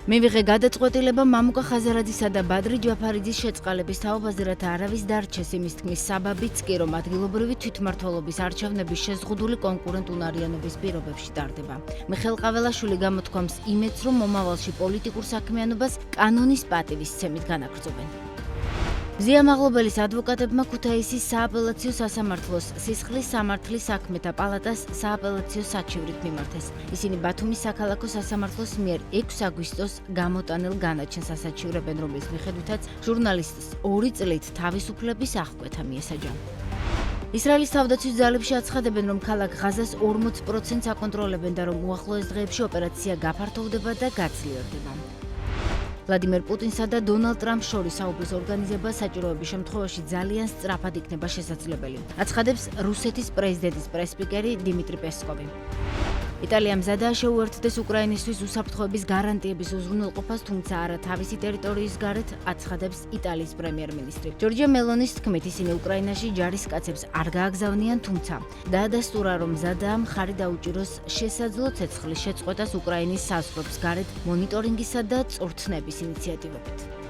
მივიღე გადაწყვეტილება მამუკა ხაზარაძისა და ბადრი ჯაფარიძის შეწყალების თაობაზე, რათა არავის დარჩეს იმის თქმის საბაბიც კი, რომ ადგილობრივი თვითმმართველობის არჩევნების შეზღუდული კონკურენტუნარიანობის პირობებში ტარდება. მიხეილ ყაველაშვილი გამოთქვამს იმედს, რომ მომავალში პოლიტიკურ საქმიანობას კანონის პატივისცემით განაგრძობენ. მზია მაღლობელის ადვოკატებმა ქუთაისის სააპელაციო სასამართლოს სისხლის სამართლის საქმეთა პალატას სააპელაციო საჩივრით მიმართეს. ისინი ბათუმის საქალაქო სასამართლოს მიერ 6 აგვისტოს გამოტანილ განაჩენს ასაჩივრებენ, რომლის მიხედვითაც ჟურნალისტს 2 წლით თავისუფლების აღკვეთა მიესაჯა. ისრაელის თავდაცვის ძალებში აცხადებენ, რომ ქალაქ ღაზას 40% აკონტროლებენ და რომ უახლოეს დღეებში ოპერაცია გაფართოვდება და გაცლიორდება. ვლადიმერ პუტინსა და დონალდ ტრამპს შორის საუბრის ორგანიზება საჭიროების შემთხვევაში ძალიან სწრაფად იქნება შესაძლებელი. აცხადებს რუსეთის პრეზიდენტის პრესსპიკერი დიმიტრი პესკოვი. იტალია მზადაა შეუერთდეს უკრაინისთვის უსაფრთხოების გარანტიების უზრუნველყოფას, თუმცა არა თავისი ტერიტორიის გარეთ, აცხადებს იტალიის პრემიერ-მინისტრი. ჯორჯია მელონის თქმით, ისინი უკრაინაში ჯარისკაცებს არ გააგზავნიან, თუმცა დაადასტურა, რომ მზადაა მხარი დაუჭიროს შესაძლო ცეცხლის შეწყვეტას უკრაინის საზღვრებს გარეთ მონიტორინგისა და წვრთნების ინიციატივებით.